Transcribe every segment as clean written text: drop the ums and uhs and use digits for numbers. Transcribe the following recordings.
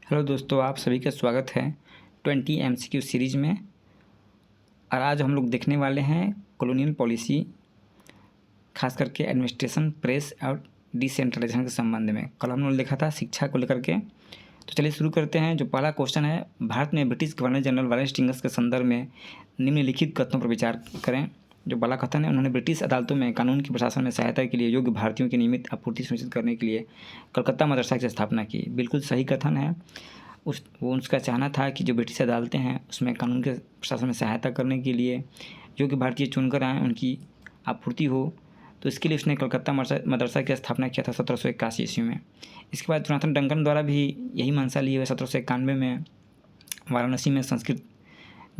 Hello दोस्तों, आप सभी का स्वागत है 20 एमसीक्यू सीरीज़ में। और आज हम लोग देखने वाले हैं कॉलोनियल पॉलिसी, खास करके एडमिनिस्ट्रेशन, प्रेस और डिसेंट्रलाइजेशन के संबंध में। कल हम लोग देखा था शिक्षा को लेकर के। तो चलिए शुरू करते हैं। जो पहला क्वेश्चन है, भारत में British governor general Warren Hastings के संदर्भ में निम्नलिखित कथनों पर विचार करें। जो पहला कथन है, उन्होंने ब्रिटिश अदालतों में कानून के प्रशासन में सहायता के लिए योग्य भारतीयों की नियमित आपूर्ति सुनिश्चित करने के लिए कलकत्ता मदरसा की स्थापना की। बिल्कुल सही कथन है। उसका चाहना था कि जो ब्रिटिश अदालतें हैं उसमें कानून के प्रशासन में सहायता करने के लिए जो कि भारतीय चुनकर आए उनकी आपूर्ति हो। तो इसके लिए उसने कलकत्ता मदरसा की स्थापना किया था 1781 ईस्वी में। इसके बाद जोनाथन डंकन द्वारा भी यही मंशा लिए हुए 1791 में वाराणसी में संस्कृत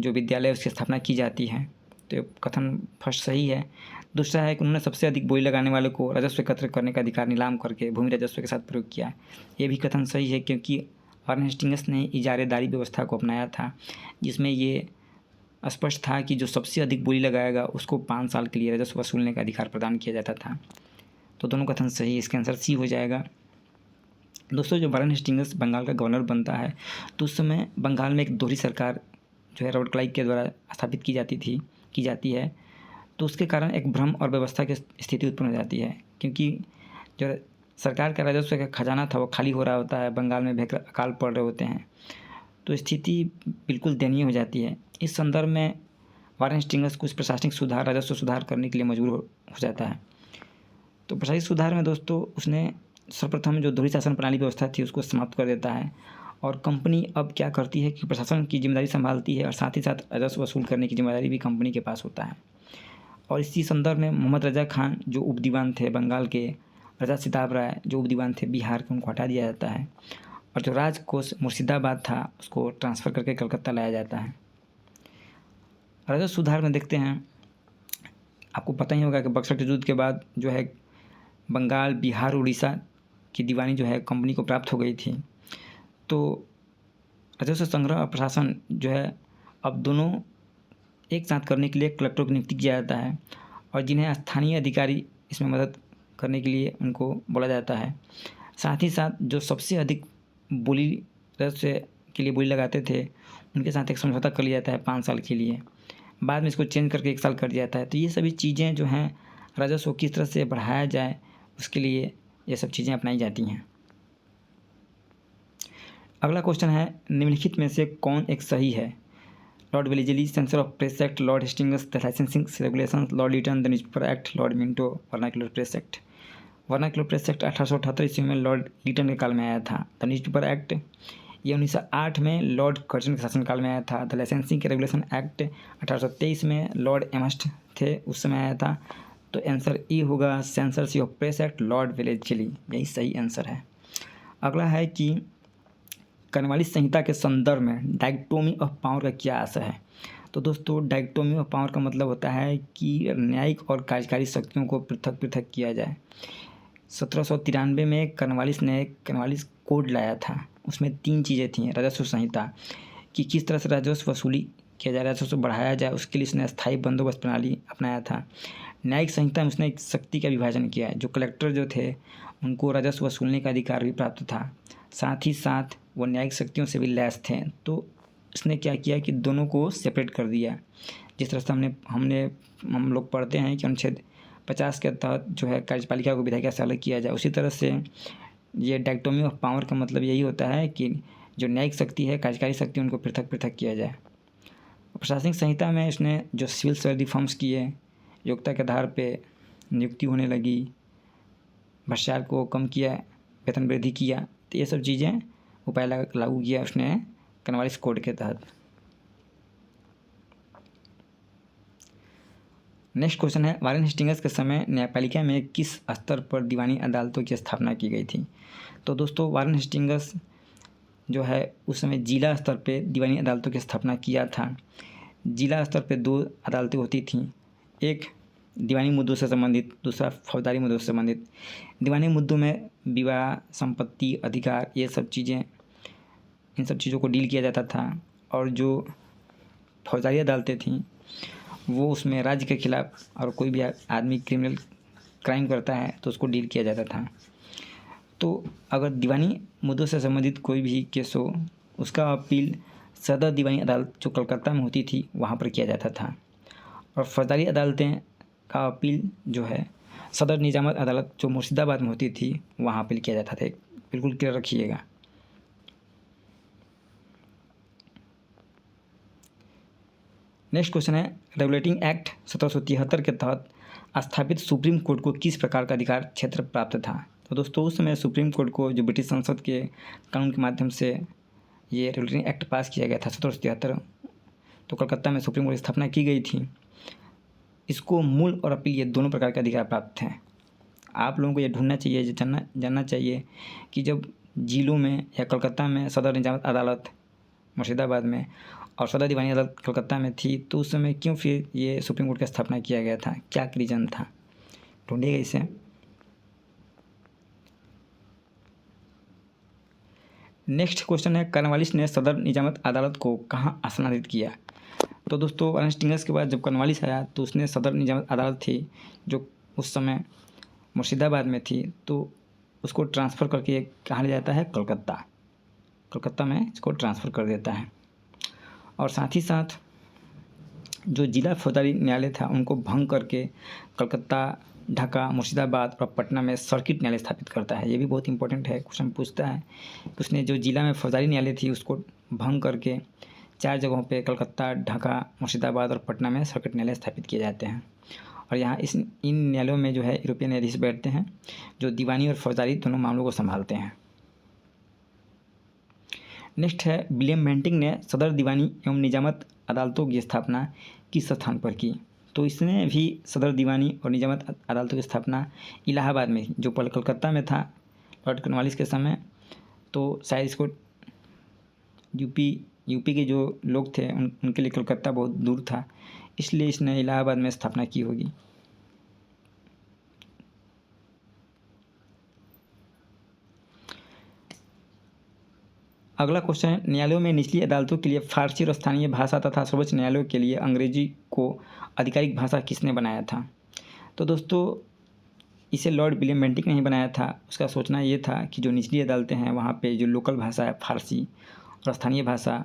जो विद्यालय उसकी स्थापना की जाती है। तो कथन फर्स्ट सही है। दूसरा है कि उन्होंने सबसे अधिक बोली लगाने वाले को राजस्व एकत्र करने का अधिकार नीलाम करके भूमि राजस्व के साथ प्रयोग किया। ये भी कथन सही है, क्योंकि वारेन हेस्टिंग्स ने इजारेदारी व्यवस्था को अपनाया था, जिसमें ये स्पष्ट था कि जो सबसे अधिक बोली लगाएगा उसको 5 साल के लिए राजस्व वसूलने का अधिकार प्रदान किया जाता था। तो दोनों कथन सही, इसका आंसर सी हो जाएगा। दोस्तों, जो वारेन हेस्टिंग्स बंगाल का गवर्नर बनता है तो उस समय बंगाल में एक दोहरी सरकार जो है रॉबर्ट क्लाइव के द्वारा स्थापित की जाती है। तो उसके कारण एक भ्रम और व्यवस्था की स्थिति उत्पन्न हो जाती है, क्योंकि जो सरकार का राजस्व का खजाना था वो खाली हो रहा होता है, बंगाल में भयंकर अकाल पड़ रहे होते हैं। तो स्थिति बिल्कुल दयनीय हो जाती है। इस संदर्भ में वारेन हेस्टिंग्स कुछ प्रशासनिक सुधार, राजस्व सुधार करने के लिए मजबूर हो जाता है। तो प्रशासनिक सुधार में दोस्तों उसने सर्वप्रथम जो दोहरी शासन प्रणाली व्यवस्था थी उसको समाप्त कर देता है। और कंपनी अब क्या करती है कि प्रशासन की जिम्मेदारी संभालती है और साथ ही साथ राजस्व वसूल करने की जिम्मेदारी भी कंपनी के पास होता है। और इसी संदर्भ में मोहम्मद रजा खान जो उप दीवान थे बंगाल के, राजा सिताब राय जो उप दीवान थे बिहार के, उनको हटा दिया जाता है। और जो राजकोष मुर्शिदाबाद था उसको ट्रांसफ़र करके कलकत्ता लाया जाता है। राजस्व सुधार में देखते हैं, आपको पता ही होगा कि बक्सर के युद्ध के बाद जो है बंगाल, बिहार, उड़ीसा की दीवानी जो है कंपनी को प्राप्त हो गई थी। तो राजस्व संग्रह और प्रशासन जो है अब दोनों एक साथ करने के लिए कलेक्टर की नियुक्ति किया जाता है, और जिन्हें स्थानीय अधिकारी इसमें मदद करने के लिए उनको बोला जाता है। साथ ही साथ जो सबसे अधिक बोली राजस्व के लिए बोली लगाते थे उनके साथ एक समझौता कर लिया जाता है 5 साल के लिए। बाद में इसको चेंज करके 1 साल कर दिया जाता है। तो ये सभी चीज़ें जो हैं राजस्व किस तरह से बढ़ाया जाए उसके लिए ये सब चीज़ें अपनाई जाती हैं। अगला क्वेश्चन है, निम्नलिखित में से कौन एक सही है? Lord Wellesley, sensor of press act, Lord Hastings, the licensing regulations, Lord Lytton, the newspaper act, Lord Minto, vernacular press act. Vernacular press act 1878 ईस्वी में लॉर्ड लीटन के काल में आया था। द न्यूज़पेपर एक्ट ये 1908 में लॉर्ड कर्जन के शासनकाल में आया था। द लाइसेंसिंग रेगुलेशन एक्ट 1823 में लॉर्ड एमस्ट थे, उस समय आया था। तो आंसर ई होगा censorship of press act, Lord Wellesley, यही सही आंसर है। अगला है कि कॉर्नवालिस संहिता के संदर्भ में डायकोटोमी ऑफ पावर का क्या आशय है? तो दोस्तों, डायकोटोमी ऑफ पावर का मतलब होता है कि न्यायिक और कार्यकारी शक्तियों को पृथक पृथक किया जाए। 1793 में कॉर्नवालिस कोड लाया था। उसमें 3 चीज़ें थीं। राजस्व संहिता कि किस तरह से राजस्व वसूली किया जाए, राजस्व बढ़ाया जाए, उसके लिए उसने अस्थायी बंदोबस्त प्रणाली अपनाया था। न्यायिक संहिता में उसने एक शक्ति का विभाजन किया। जो कलेक्टर जो थे उनको राजस्व वसूलने का अधिकार भी प्राप्त था, साथ ही साथ वो न्यायिक शक्तियों से भी लैस थे। तो इसने क्या किया कि दोनों को सेपरेट कर दिया। जिस तरह से हम लोग पढ़ते हैं कि अनुच्छेद 50 के तहत जो है कार्यपालिका को विधायिका से अलग किया जाए, उसी तरह से ये डायकोटोमी ऑफ पावर का मतलब यही होता है कि जो न्यायिक शक्ति है, कार्यकारी शक्ति, उनको पृथक पृथक किया जाए। प्रशासनिक संहिता में इसने जो सिविल सर्विस रिफॉर्म्स किए, योग्यता के आधार पर नियुक्ति होने लगी, भ्रष्टाचार को कम किया, वेतन वृद्धि किया, तो ये सब चीज़ें उपाय लागू किया उसने कॉर्नवालिस कोड के तहत। नेक्स्ट क्वेश्चन है, वारेन हेस्टिंग्स के समय न्यायपालिका में किस स्तर पर दीवानी अदालतों की स्थापना की गई थी? तो दोस्तों, वारेन हेस्टिंग्स जो है उस समय जिला स्तर पे दीवानी अदालतों की स्थापना किया था। जिला स्तर पे 2 अदालतें होती थीं, एक दीवानी मुद्दों से संबंधित, दूसरा फौजदारी मुद्दों से संबंधित। दीवानी मुद्दों में विवाह, संपत्ति, अधिकार, ये सब चीज़ें, इन सब चीज़ों को डील किया जाता था। और जो फौजदारी अदालतें थीं वो उसमें राज्य के खिलाफ और कोई भी आदमी क्राइम करता है तो उसको डील किया जाता था। तो अगर दीवानी मुद्दों से संबंधित कोई भी केस हो उसका अपील सदर दीवानी अदालत जो कलकत्ता में होती थी वहाँ पर किया जाता था, और फौजदारी अदालतें का अपील जो है सदर निजामत अदालत जो मुर्शिदाबाद में होती थी वहाँ अपील किया जाता था। बिल्कुल क्लियर रखिएगा। नेक्स्ट क्वेश्चन है, रेगुलेटिंग एक्ट 1773 के तहत स्थापित सुप्रीम कोर्ट को किस प्रकार का अधिकार क्षेत्र प्राप्त था? तो दोस्तों उस समय सुप्रीम कोर्ट को जो ब्रिटिश संसद के कानून के माध्यम से ये रेगुलेटिंग एक्ट पास किया गया था 1773, तो कलकत्ता में सुप्रीम कोर्ट की स्थापना की गई थी। इसको मूल और अपील ये दोनों प्रकार के अधिकार प्राप्त हैं। आप लोगों को ये ढूंढना चाहिए, जानना चाहिए कि जब जिलों में या कलकत्ता में सदर निजामत अदालत मुर्शिदाबाद में और सदर दीवानी अदालत कलकत्ता में थी, तो उस समय क्यों फिर ये सुप्रीम कोर्ट की स्थापना किया गया था, क्या रीज़न था, ढूंढिएगा इसे। नेक्स्ट क्वेश्चन है, कॉर्नवालिस ने सदर निजामत अदालत को कहाँ स्थानांतरित किया? तो दोस्तों अर्नेस्ट के बाद जब कॉर्नवालिस आया तो उसने सदर निजामत अदालत थी जो उस समय मुर्शिदाबाद में थी, तो उसको ट्रांसफ़र करके कहाँ ले जाता है, कलकत्ता में इसको ट्रांसफ़र कर देता है। और साथ ही साथ जो जिला फौजदारी न्यायालय था उनको भंग करके कलकत्ता, ढाका, मुर्शिदाबाद और पटना में सर्किट न्यायालय स्थापित करता है। ये भी बहुत इंपॉर्टेंट है, क्वेश्चन पूछता है। उसने जो जिला में फौजदारी न्यायालय थी उसको भंग करके 4 जगहों पे कलकत्ता, ढाका, मुर्शिदाबाद और पटना में सर्किट न्यायालय स्थापित किए जाते हैं। और यहाँ इन न्यायालयों में जो है यूरोपियन न्यायाधीश बैठते हैं जो दीवानी और फौजदारी दोनों मामलों को संभालते हैं। नेक्स्ट है, विलियम बेंटिंक ने सदर दीवानी एवं निजामत अदालतों की स्थापना किस स्थान पर की? तो इसने भी सदर दीवानी और निजामत अदालतों की स्थापना इलाहाबाद में, जो पहले कलकत्ता में था लॉर्ड कॉर्नवालिस के समय। तो शायद इसको यूपी के जो लोग थे उनके लिए कलकत्ता बहुत दूर था, इसलिए इसने इलाहाबाद में स्थापना की होगी। अगला क्वेश्चन है, न्यायालयों में निचली अदालतों के लिए फारसी और स्थानीय भाषा तथा सर्वोच्च न्यायालयों के लिए अंग्रेजी को आधिकारिक भाषा किसने बनाया था? तो दोस्तों इसे लॉर्ड विलियम बेंटिक ने ही बनाया था। उसका सोचना ये था कि जो निचली अदालतें हैं वहाँ पे जो लोकल भाषा है फारसी और स्थानीय भाषा,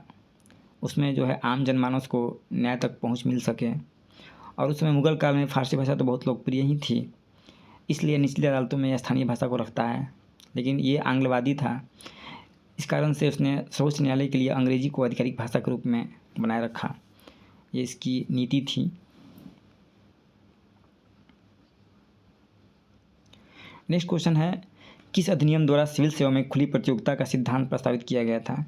उसमें जो है आम जनमानस को न्याय तक पहुँच मिल सके। और उस समय मुगल काल में फारसी भाषा तो बहुत लोकप्रिय ही थी, इसलिए निचली अदालतों में स्थानीय भाषा को रखता है। लेकिन ये आंग्लवादी था, इस कारण से उसने सर्वोच्च न्यायालय के लिए अंग्रेजी को आधिकारिक भाषा के रूप में बनाए रखा, ये इसकी नीति थी। नेक्स्ट क्वेश्चन है, किस अधिनियम द्वारा सिविल सेवा में खुली प्रतियोगिता का सिद्धांत प्रस्तावित किया गया था?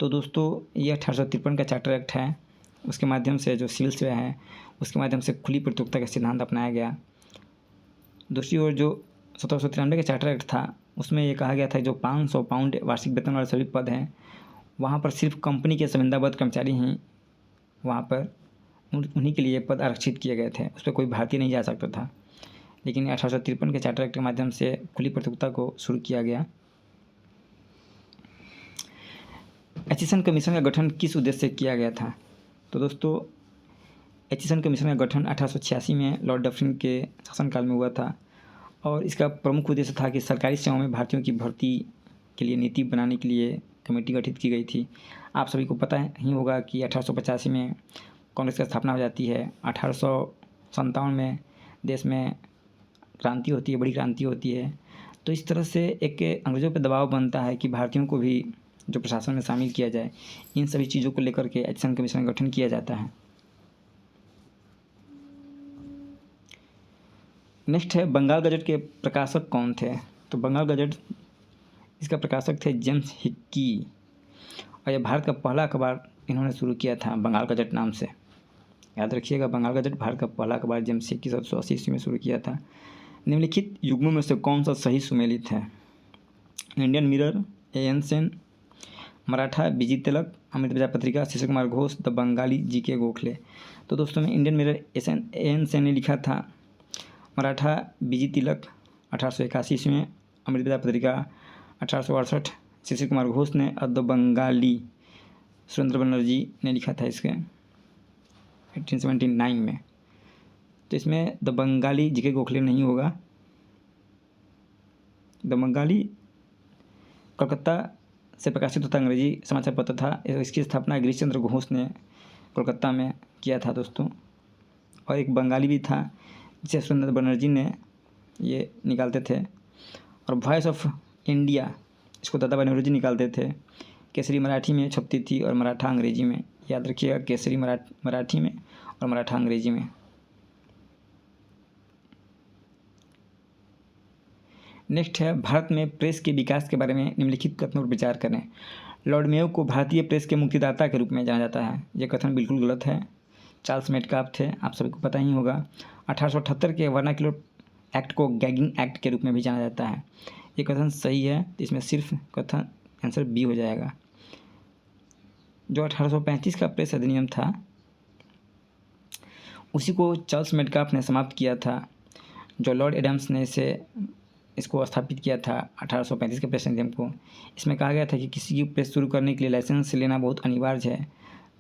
तो दोस्तों ये 1853 का चार्टर एक्ट है, उसके माध्यम से जो सिविल सेवा है उसके माध्यम से खुली प्रतियोगिता का सिद्धांत अपनाया गया। दूसरी ओर जो 1793 का चार्टर एक्ट था उसमें ये कहा गया था जो 500 पाउंड वार्षिक वेतन वाले सभी पद हैं वहाँ पर सिर्फ कंपनी के संविदाबद्ध कर्मचारी ही वहाँ पर उन्हीं के लिए पद आरक्षित किए गए थे, उस पर कोई भारतीय नहीं जा सकता था। लेकिन 1853 के चार्टर एक्ट के माध्यम से खुली प्रतियोगिता को शुरू किया गया। एचिसन कमीशन का गठन किस उद्देश्य से किया गया था? तो दोस्तों एचिसन कमीशन का गठन 1886 में लॉर्ड डफरिन के शासनकाल में हुआ था, और इसका प्रमुख उद्देश्य था कि सरकारी सेवाओं में भारतीयों की भर्ती के लिए नीति बनाने के लिए कमेटी गठित की गई थी। आप सभी को पता ही होगा कि 1885 में कांग्रेस की स्थापना हो जाती है। 1857 में देश में क्रांति होती है, बड़ी क्रांति होती है। तो इस तरह से एक अंग्रेज़ों पर दबाव बनता है कि भारतीयों को भी जो प्रशासन में शामिल किया जाए। इन सभी चीज़ों को लेकर के एचिसन कमीशन का गठन किया जाता है। नेक्स्ट है, बंगाल गजट के प्रकाशक कौन थे? तो बंगाल गजट इसका प्रकाशक थे जेम्स हिक्की, और यह भारत का पहला अखबार इन्होंने शुरू किया था बंगाल गजट नाम से। याद रखिएगा, बंगाल गजट भारत का पहला अखबार जेम्स हिक्की 1780 ईस्वी में शुरू किया था। निम्नलिखित युग्मों में से कौन सा सही सुमेलित है? Indian Mirror, A N Sen, Maratha B G Tilak, Amrit Bazar Patrika, Shishir Kumar Ghosh, the Bengali, G K Gokhale. तो दोस्तों में इंडियन मिरर एएन सेन ने लिखा था, मराठा बीजी तिलक 1881 ईस्वी में, अमृत बाजार पत्रिका 1868, शिशिर कुमार घोष ने, और द बंगाली सुरेंद्र बनर्जी ने लिखा था इसके 1879 में। तो इसमें द बंगाली जीके गोखले नहीं होगा, द बंगाली कोलकाता से प्रकाशित होता अंग्रेजी समाचार पत्र था। इसकी स्थापना गिरीश चंद्र घोष ने कोलकाता में किया था दोस्तों। और एक बंगाली भी था जिसे सुरेंद्र बनर्जी ने ये निकालते थे। और वॉइस ऑफ इंडिया इसको दादा भाई नौरोजी निकालते थे। केसरी मराठी में छपती थी और मराठा अंग्रेजी में। याद रखिएगा, केसरी मराठी में और मराठा अंग्रेजी में। नेक्स्ट है, भारत में प्रेस के विकास के बारे में निम्नलिखित कथनों पर विचार करें। लॉर्ड मेयो को भारतीय प्रेस के मुक्तिदाता के रूप में जाना जाता है। यह कथन बिल्कुल गलत है। चार्ल्स मेटकाफ थे, आप सभी को पता ही होगा। 1878 के वर्नाक्युलर एक्ट को गैगिंग एक्ट के रूप में भी जाना जाता है। ये कथन सही है, इसमें सिर्फ कथन आंसर बी हो जाएगा। जो 1835 का प्रेस अधिनियम था उसी को चार्ल्स मेटकाफ ने समाप्त किया था। जो लॉर्ड एडम्स ने इसको स्थापित किया था 1835 के प्रेस अधिनियम को। इसमें कहा गया था कि किसी की प्रेस शुरू करने के लिए लाइसेंस लेना बहुत अनिवार्य है,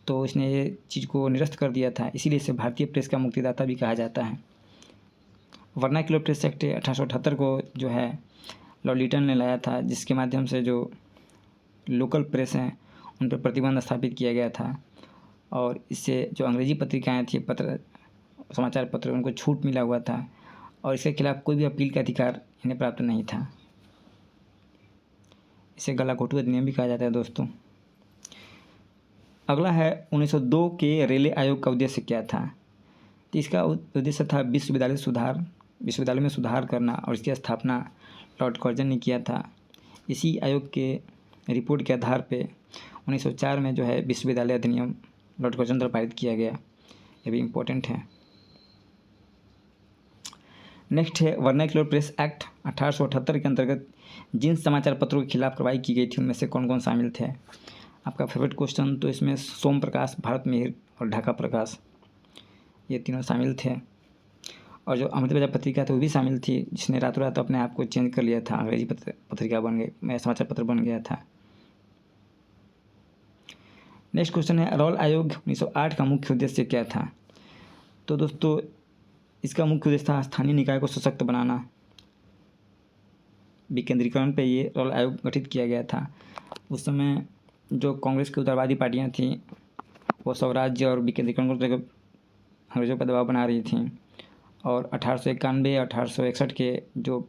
तो इसने ये चीज़ को निरस्त कर दिया था। इसीलिए इसे भारतीय प्रेस का मुक्तिदाता भी कहा जाता है। वर्नाक्युलर प्रेस एक्ट 1878 को जो है लॉर्ड लिटन ने लाया था, जिसके माध्यम से जो लोकल प्रेस हैं उन पर प्रतिबंध स्थापित किया गया था। और इससे जो अंग्रेजी पत्रिकाएँ थी, समाचार पत्र, उनको छूट मिला हुआ था और इसके खिलाफ कोई भी अपील का अधिकार इन्हें प्राप्त नहीं था। इसे गलाघोटू अधिनियम भी कहा जाता है दोस्तों। अगला है 1902 के रेलवे आयोग का उद्देश्य क्या था। तो इसका उद्देश्य था विश्वविद्यालय में सुधार करना और इसकी स्थापना लॉर्ड कर्जन ने किया था। इसी आयोग के रिपोर्ट के आधार पे 1904 में जो है विश्वविद्यालय अधिनियम लॉर्ड कर्जन द्वारा पारित किया गया। ये भी इम्पोर्टेंट है। नेक्स्ट है, वर्नाक्युलर प्रेस एक्ट 1878 के अंतर्गत जिन समाचार पत्रों के खिलाफ कार्रवाई की गई थी उनमें से कौन कौन शामिल थे। आपका फेवरेट क्वेश्चन, तो इसमें सोम प्रकाश, भारत मिहिर और ढाका प्रकाश, ये तीनों शामिल थे। और जो अमृत बाजार पत्रिका थी वो भी शामिल थी, जिसने रातों रात अपने आप को चेंज कर लिया था, अंग्रेजी पत्रिका बन गई, समाचार पत्र बन गया था। नेक्स्ट क्वेश्चन है, रॉयल आयोग 1908 का मुख्य उद्देश्य क्या था। तो दोस्तों इसका मुख्य उद्देश्य था स्थानीय निकाय को सशक्त बनाना। विकेंद्रीकरण पे ये रॉयल आयोग गठित किया गया था। उस समय जो कांग्रेस की उदारवादी पार्टियां थीं वो स्वराज्य और विकेंद्रीकरण को लेकर अंग्रेजों पर दबाव बना रही थीं। और 1891 और 1861 के जो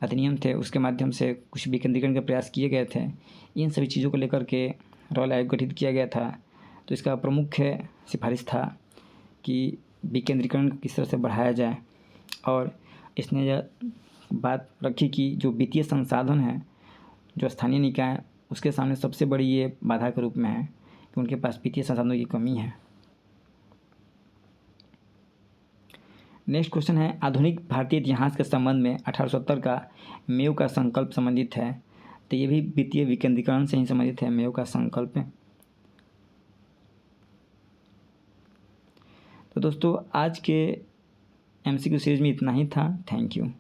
अधिनियम थे उसके माध्यम से कुछ विकेंद्रीकरण के प्रयास किए गए थे। इन सभी चीज़ों को लेकर के रॉयल आयोग गठित किया गया था। तो इसका प्रमुख सिफारिश था कि विकेंद्रीकरण को किस तरह से बढ़ाया जाए। और इसने यह बात रखी कि जो वित्तीय संसाधन है, जो स्थानीय निकाय, उसके सामने सबसे बड़ी ये बाधा के रूप में है कि उनके पास वित्तीय संसाधनों की कमी है। नेक्स्ट क्वेश्चन है, आधुनिक भारतीय इतिहास के संबंध में 1870 का मेयो का संकल्प संबंधित है। तो ये भी वित्तीय विकेंद्रीकरण से ही संबंधित है, मेयो का संकल्प। तो दोस्तों आज के MCQ सीरीज में इतना ही था। Thank you.